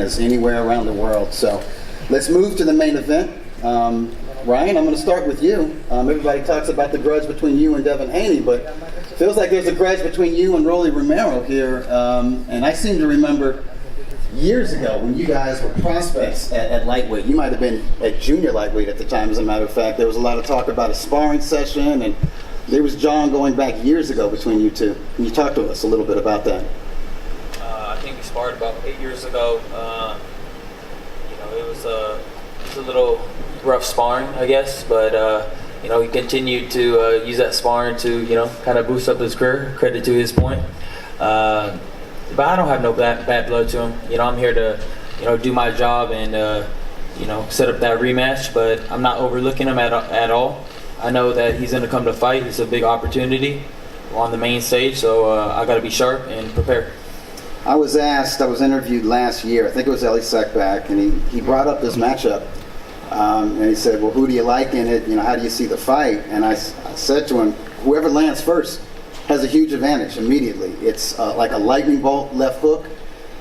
as anywhere around the world. So let's move to the main event. Ryan, I'm going to start with you. Everybody talks about the grudge between you and Devin Haney, but it feels like there's a grudge between you and Rolly Romero here. And I seem to remember years ago when you guys were prospects at lightweight. You might have been at junior lightweight at the time, as a matter of fact. There was a lot of talk about a sparring session, and there was John going back years ago between you two. Can you talk to us a little bit about that? I think we sparred about 8 years ago. It was a little rough sparring, I guess, but he continued to use that sparring to kind of boost up his career. Credit to his point. But I don't have no bad blood to him. I'm here to do my job and set up that rematch. But I'm not overlooking him at all. I know that he's going to come to fight. It's a big opportunity on the main stage, so I got to be sharp and prepared. I was interviewed last year, I think it was Ellie Seckback, and he brought up this matchup. And he said, well, who do you like in it? How do you see the fight? And I said to him, whoever lands first has a huge advantage immediately. It's like a lightning bolt left hook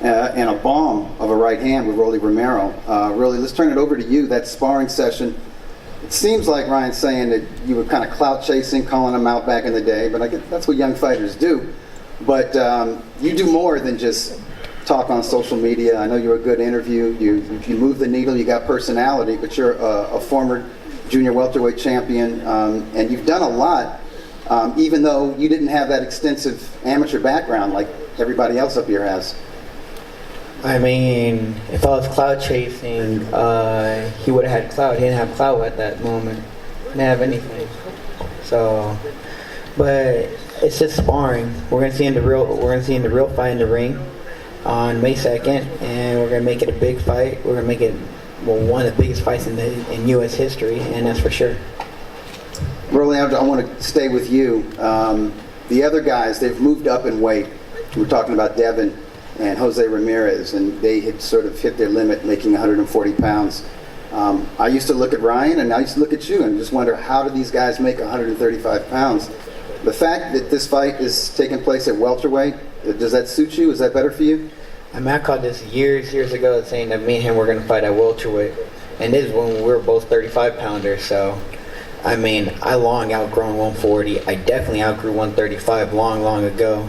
and a bomb of a right hand with Rolly Romero. Rolly, let's turn it over to you. That sparring session, it seems like Ryan's saying that you were kind of clout chasing, calling him out back in the day, but I guess that's what young fighters do. But you do more than just talk on social media. I know you're a good interview. You move the needle. You got personality, but you're a former junior welterweight champion, and you've done a lot, even though you didn't have that extensive amateur background like everybody else up here has. I mean, if I was clout chasing, he would have had clout. He didn't have clout at that moment. He didn't have anything. So, but it's just sparring. We're gonna see in the real fight in the ring on May 2nd, and we're gonna make it a big fight. We're gonna make it one of the biggest fights in U.S. history, and that's for sure. Rolly, I want to stay with you. The other guys, they've moved up in weight. We're talking about Devin and Jose Ramirez, and they had sort of hit their limit, making 140 pounds. I used to look at Ryan, and I used to look at you, and just wonder, how do these guys make 135 pounds? The fact that this fight is taking place at welterweight, does that suit you? Is that better for you? I mean, I called this years ago, saying that me and him were going to fight at welterweight, and this is when we were both 35-pounders. So, I mean, I long outgrown 140. I definitely outgrew 135 long ago.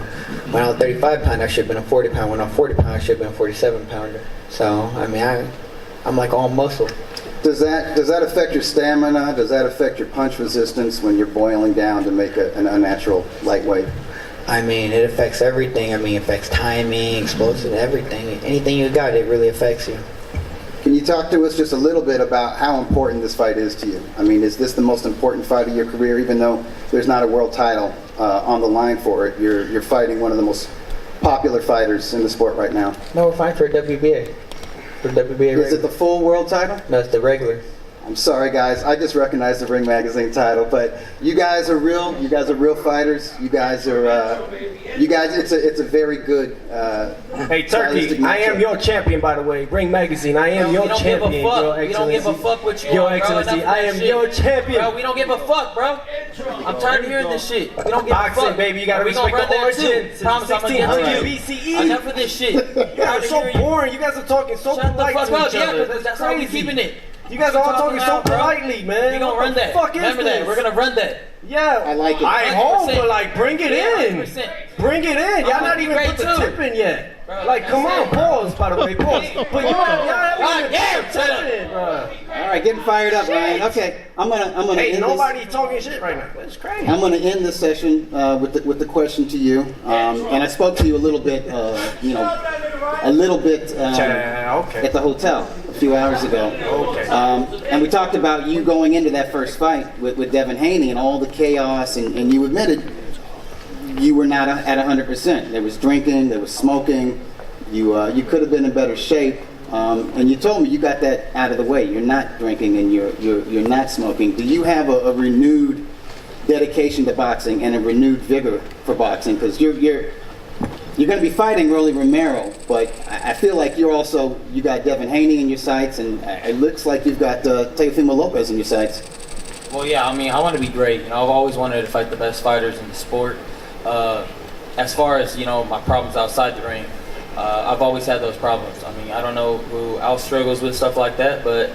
When I was 35-pounder, I should have been a 40-pounder. When I was 40-pounder, I should have been a 47-pounder. So, I mean, I'm like all muscle. Does that affect your stamina? Does that affect your punch resistance when you're boiling down to make an unnatural lightweight? I mean, it affects everything. I mean, it affects timing, explosive, everything. Anything you got, it really affects you. Can you talk to us just a little bit about how important this fight is to you? I mean, is this the most important fight of your career, even though there's not a world title on the line for it? You're fighting one of the most popular fighters in the sport right now. No, we're fighting for WBA. Is it the full world title? No, it's the regular. I'm sorry, guys. I just recognized the Ring Magazine title, but you guys are real. You guys are real fighters. You guys are. It's a very good. Hey, Turkey! I am your champion, by the way. Ring Magazine. I am your champion. We don't give a fuck what you Your Excellency. I am your champion. Bro, we don't give a fuck, bro. I'm tired of hearing this shit. We don't give a fuck. Boxing, baby. You gotta respect the origin. Promise I'm gonna get 1600 BCE. Enough of this shit. You guys are so boring. You guys are talking so polite to each other. That's how we keeping it. You guys are all talking so politely, man. We gonna run that. Remember that. We're gonna run that. Yeah, I like it. I hope, but like, bring it in. 100%. Bring it in. Y'all not even put the tip in yet. Like, come on, pause, by the way, pause. But y'all haven't put the tip in, bro. All right, getting fired up, Ryan. Okay, I'm gonna. Hey, end nobody talking shit right now. That's crazy. I'm gonna end this session with the question to you, and I spoke to you a little bit, at the hotel a few hours ago. Okay. And we talked about you going into that first fight with Devin Haney and all the chaos, and you admitted you were not at 100%. There was drinking, there was smoking. You could have been in better shape, and you told me you got that out of the way. You're not drinking and you're not smoking. Do you have a renewed dedication to boxing and a renewed vigor for boxing? Because you're going to be fighting Rolly Romero, but I feel like you got Devin Haney in your sights, and it looks like you've got Teofimo Lopez in your sights. Well, yeah, I mean, I want to be great. I've always wanted to fight the best fighters in the sport. As far as, my problems outside the ring, I've always had those problems. I mean, I don't know who else struggles with stuff like that, but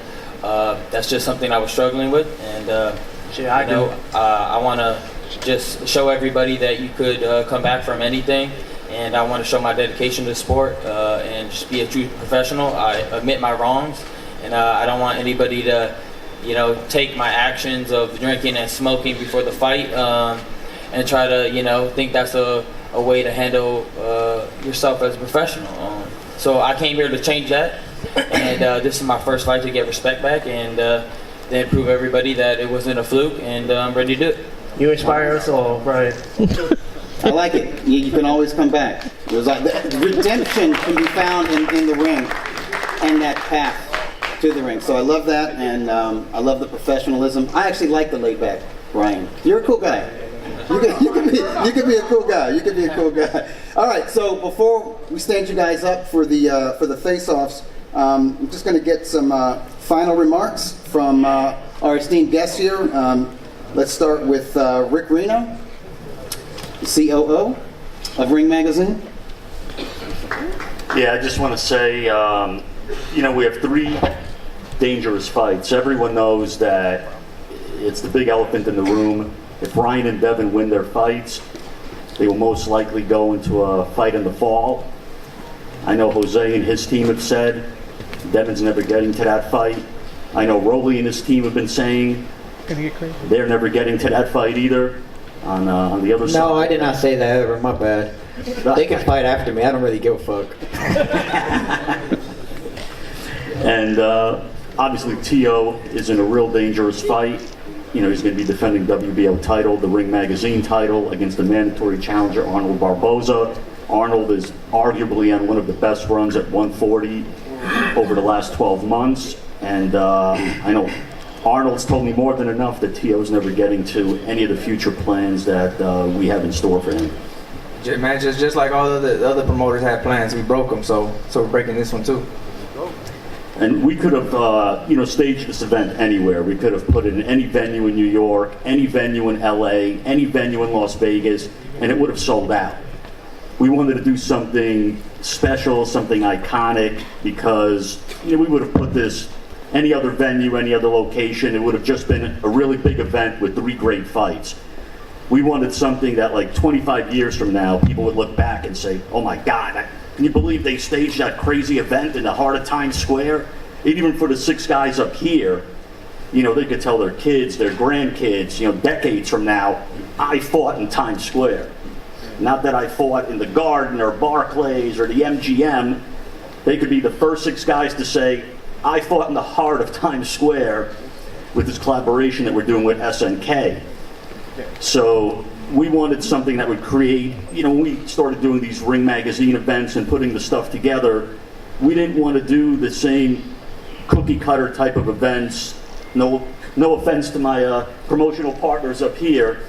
that's just something I was struggling with. And I want to just show everybody that you could come back from anything. And I want to show my dedication to the sport and just be a true professional. I admit my wrongs, and I don't want anybody to, take my actions of drinking and smoking before the fight and try to, think that's a way to handle yourself as a professional. So I came here to change that, and this is my first fight to get respect back and then prove everybody that it wasn't a fluke, and I'm ready to do it. You inspire us all, Brian. I like it. You can always come back. There's redemption can be found in the ring and that path to the ring. So I love that, and I love the professionalism. I actually like the laid back, Brian. You're a cool guy. You could be a cool guy. You could be a cool guy. All right. So before we stand you guys up for the face-offs, I'm just going to get some final remarks from our esteemed guests here. Let's start with Rick Reno, COO of Ring Magazine. Yeah, I just want to say, we have 3 dangerous fights. Everyone knows that it's the big elephant in the room. If Ryan and Devin win their fights, they will most likely go into a fight in the fall. I know Jose and his team have said Devin's never getting to that fight. I know Rolly and his team have been saying they're never getting to that fight either. On the other side. No, I did not say that ever. My bad. They can fight after me. I don't really give a fuck. And obviously, Tio is in a real dangerous fight. He's going to be defending WBO title, the Ring Magazine title, against the mandatory challenger Arnold Barboza. Arnold is arguably on one of the best runs at 140 over the last 12 months. And I know Arnold's told me more than enough that Tio's never getting to any of the future plans that we have in store for him. Man, just like all the other promoters had plans, we broke them, so we're breaking this one too. And we could have, staged this event anywhere. We could have put it in any venue in New York, any venue in LA, any venue in Las Vegas, and it would have sold out. We wanted to do something special, something iconic, because we would have put this any other venue, any other location. It would have just been a really big event with 3 great fights. We wanted something that, like 25 years from now, people would look back and say, oh my God, can you believe they staged that crazy event in the heart of Times Square? Even for the 6 guys up here, they could tell their kids, their grandkids, decades from now, I fought in Times Square. Not that I fought in the Garden or Barclays or the MGM. They could be the first 6 guys to say, I fought in the heart of Times Square with this collaboration that we're doing with SNK. So we wanted something that would create, when we started doing these Ring Magazine events and putting the stuff together, we didn't want to do the same cookie cutter type of events. No offense to my promotional partners up here,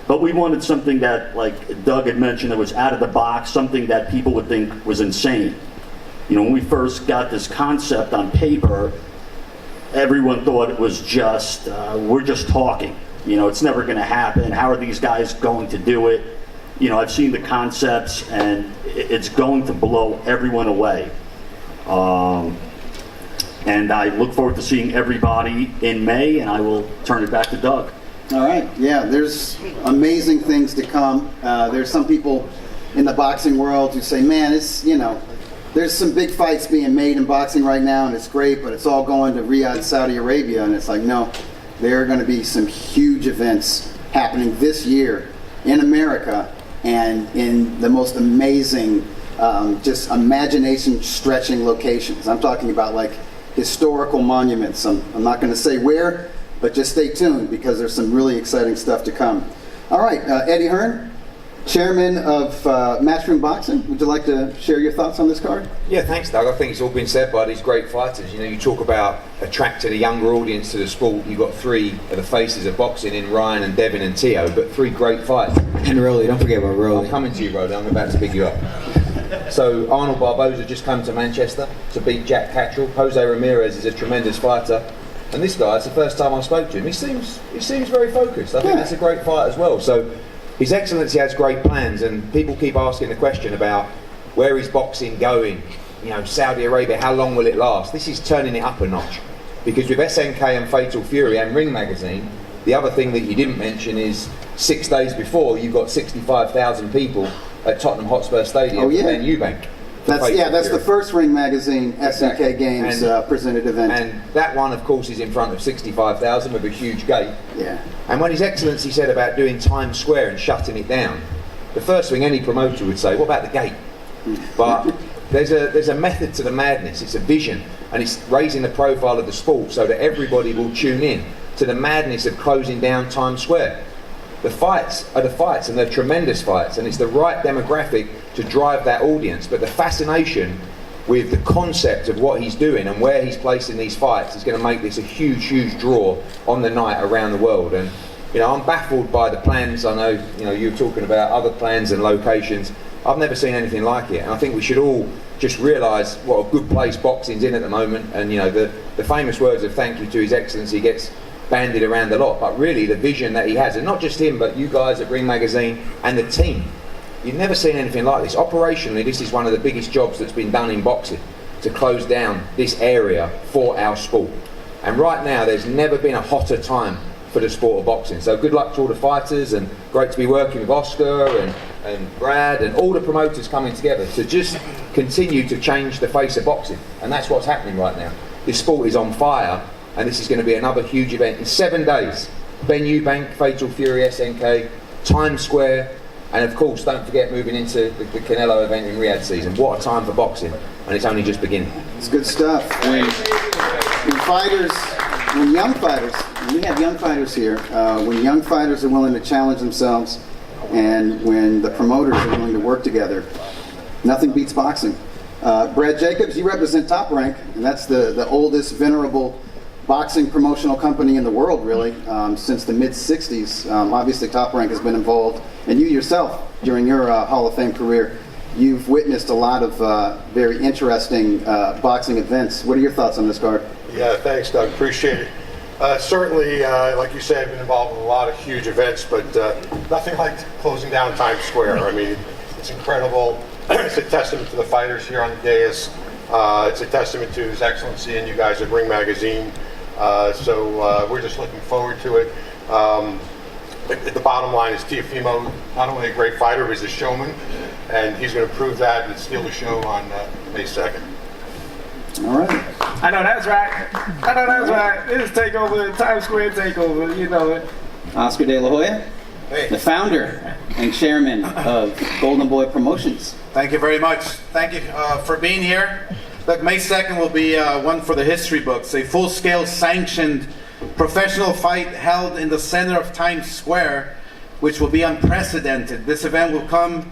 but we wanted something that, like Doug had mentioned, that was out of the box, something that people would think was insane. When we first got this concept on paper, everyone thought it was just, we're just talking. It's never going to happen. How are these guys going to do it? I've seen the concepts, and it's going to blow everyone away. And I look forward to seeing everybody in May, and I will turn it back to Doug. All right. Yeah, there's amazing things to come. There's some people in the boxing world who say, man, it's, there's some big fights being made in boxing right now, and it's great, but it's all going to Riyadh, Saudi Arabia. And it's like, no, there are going to be some huge events happening this year in America and in the most amazing, just imagination-stretching locations. I'm talking about like historical monuments. I'm not going to say where, but just stay tuned because there's some really exciting stuff to come. All right, Eddie Hearn, Chairman of Matchroom Boxing, would you like to share your thoughts on this card? Yeah, thanks, Doug. I think it's all been said by these great fighters. You talk about attracting a younger audience to the sport. You've got 3 of the faces of boxing in Ryan and Devin and Tio, but 3 great fights. And Rolly, don't forget about Rolly. I'm coming to you, Rolly. I'm about to pick you up. So Arnold Barboza just come to Manchester to beat Jack Cattrall. Jose Ramirez is a tremendous fighter. And this guy, it's the first time I spoke to him. He seems very focused. I think that's a great fight as well. So His Excellency has great plans, and people keep asking the question about where is boxing going? You know, Saudi Arabia, how long will it last? This is turning it up a notch. Because with SNK and Fatal Fury and Ring Magazine, the other thing that you didn't mention is 6 days before, you've got 65,000 people at Tottenham Hotspur Stadium for Ben Eubank. That's the first Ring Magazine SNK Games presented event. And that one, of course, is in front of 65,000 with a huge gate. Yeah. And when His Excellency said about doing Times Square and shutting it down, the first thing any promoter would say, what about the gate? But there's a method to the madness. It's a vision, and it's raising the profile of the sport so that everybody will tune in to the madness of closing down Times Square. The fights are the fights, and they're tremendous fights, and it's the right demographic to drive that audience. But the fascination with the concept of what he's doing and where he's placing these fights is going to make this a huge, huge draw on the night around the world. And you know, I'm baffled by the plans. I know, you know, you're talking about other plans and locations. I've never seen anything like it, and I think we should all just realise what a good place boxing's in at the moment. And you know, the famous words of thank you to His Excellency gets bandied around a lot, but really the vision that he has, and not just him, but you guys at Ring Magazine and the team, you've never seen anything like this. Operationally, this is one of the biggest jobs that's been done in boxing, to close down this area for our sport. And right now, there's never been a hotter time for the sport of boxing. So good luck to all the fighters, and great to be working with Oscar and Brad and all the promoters coming together to just continue to change the face of boxing. And that's what's happening right now. This sport is on fire, and this is going to be another huge event in 7 days. Ben Eubank, Fatal Fury, SNK, Times Square, and of course, don't forget moving into the Canelo event in Riyadh season. What a time for boxing, and it's only just beginning. It's good stuff. When young fighters, we have young fighters here, when young fighters are willing to challenge themselves, and when the promoters are willing to work together, nothing beats boxing. Brad Jacobs, you represent Top Rank, and that's the oldest venerable boxing promotional company in the world, really, since the mid-'60s. Obviously, Top Rank has been involved, and you yourself, during your Hall of Fame career, you've witnessed a lot of very interesting boxing events. What are your thoughts on this card? Yeah, thanks, Doug. Appreciate it. Certainly, like you said, I've been involved in a lot of huge events, but nothing like closing down Times Square. I mean, it's incredible. It's a testament to the fighters here on the dais. It's a testament to His Excellency and you guys at Ring Magazine. So we're just looking forward to it. The bottom line is Teofimo, not only a great fighter, but he's a showman, and he's going to prove that and steal the show on May 2nd. All right. I know that's right. This is takeover, Times Square takeover. You know it. Oscar De La Hoya, the founder and chairman of Golden Boy Promotions. Thank you very much. Thank you for being here. Look, May 2nd will be one for the history books. A full-scale sanctioned professional fight held in the center of Times Square, which will be unprecedented. This event will come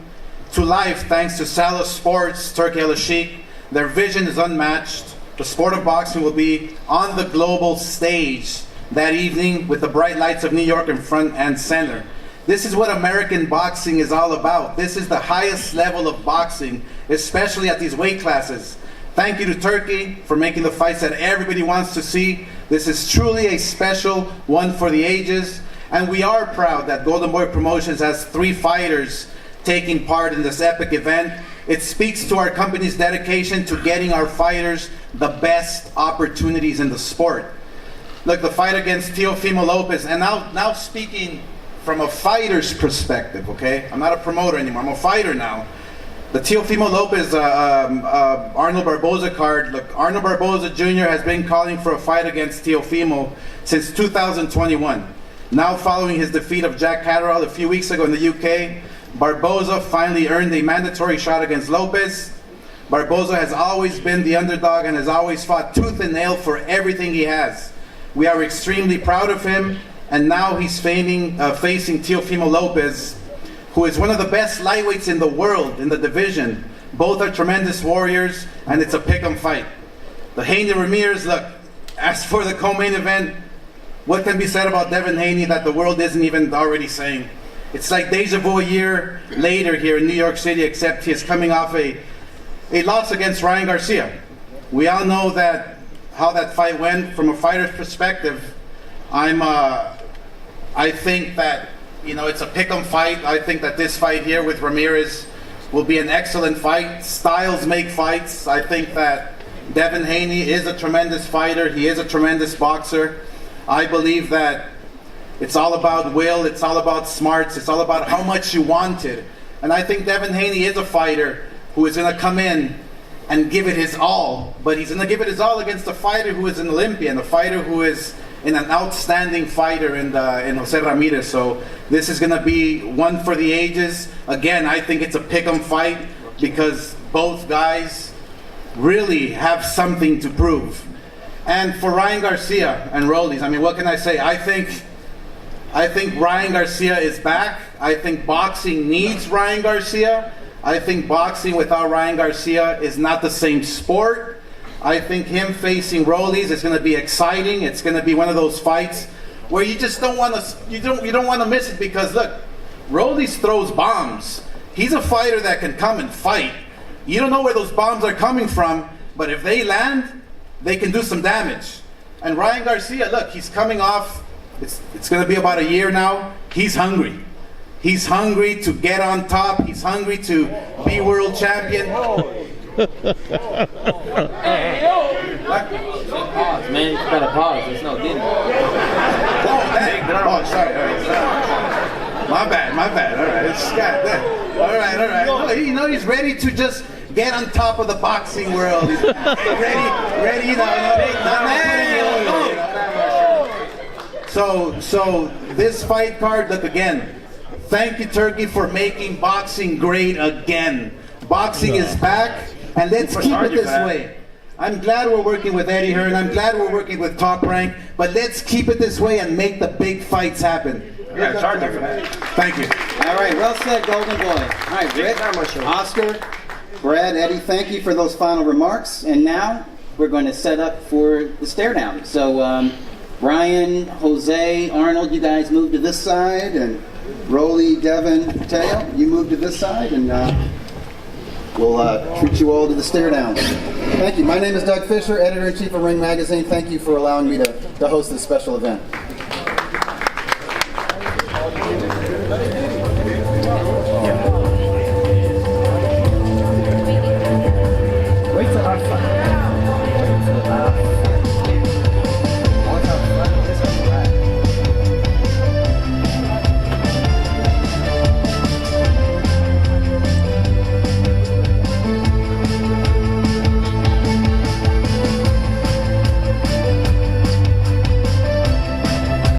to life thanks to Salah Sports, Turkey Al-Sheikh. Their vision is unmatched. The sport of boxing will be on the global stage that evening with the bright lights of New York in front and center. This is what American boxing is all about. This is the highest level of boxing, especially at these weight classes. Thank you to Turkey for making the fights that everybody wants to see. This is truly a special one for the ages. And we are proud that Golden Boy Promotions has 3 fighters taking part in this epic event. It speaks to our company's dedication to getting our fighters the best opportunities in the sport. Look, the fight against Teofimo Lopez, and now speaking from a fighter's perspective, okay? I'm not a promoter anymore, I'm a fighter now. The Teofimo Lopez, Arnold Barboza card, look, Arnold Barboza Jr. has been calling for a fight against Teofimo since 2021. Now following his defeat of Jack Catterall a few weeks ago in the UK, Barboza finally earned a mandatory shot against Lopez. Barboza has always been the underdog and has always fought tooth and nail for everything he has. We are extremely proud of him, and now he's facing Teofimo Lopez, who is one of the best lightweights in the world in the division. Both are tremendous warriors, and it's a pick'em fight. The Haney Ramirez, look, as for the co-main event, what can be said about Devin Haney that the world isn't even already saying? It's like deja vu a year later here in New York City, except he is coming off a loss against Ryan Garcia. We all know that how that fight went. From a fighter's perspective, I think that, you know, it's a pick'em fight. I think that this fight here with Ramirez will be an excellent fight. Styles make fights. I think that Devin Haney is a tremendous fighter. He is a tremendous boxer. I believe that it's all about will, it's all about smarts, it's all about how much you want it. And I think Devin Haney is a fighter who is going to come in and give it his all, but he's going to give it his all against a fighter who is an Olympian, a fighter who is an outstanding fighter in Jose Ramirez. So this is going to be one for the ages. Again, I think it's a pick-em fight because both guys really have something to prove. And for Ryan Garcia and Rollies, I mean, what can I say? I think Ryan Garcia is back. I think boxing needs Ryan Garcia. I think boxing without Ryan Garcia is not the same sport. I think him facing Rollies is going to be exciting. It's going to be one of those fights where you just don't want to you don't want to miss it because look, Rollies throws bombs. He's a fighter that can come and fight. You don't know where those bombs are coming from, but if they land, they can do some damage. And Ryan Garcia, look, he's coming off. It's going to be about a year now. He's hungry. He's hungry to get on top. He's hungry to be world champion. Pause, man. You gotta pause. There's no getting. Oh, sorry. All right. My bad. All right. It's got that. All right. No, you know, he's ready to just get on top of the boxing world. He's ready. You know. So this fight card, look again. Thank you, Turkey, for making boxing great again. Boxing is back, and let's keep it this way. I'm glad we're working with Eddie Hearn. I'm glad we're working with Top Rank, but let's keep it this way and make the big fights happen. Yeah, charge you for that. Thank you. All right, well said, Golden Boy. All right, Rick, Oscar, Brad, Eddie, thank you for those final remarks. And now we're going to set up for the stare down. So Ryan, Jose, Arnold, you guys move to this side, and Rolly, Devin, Teo, you move to this side, and we'll treat you all to the stare down. Thank you. My name is Doug Fisher, Editor-in-Chief of Ring Magazine. Thank you for allowing me to host this special event.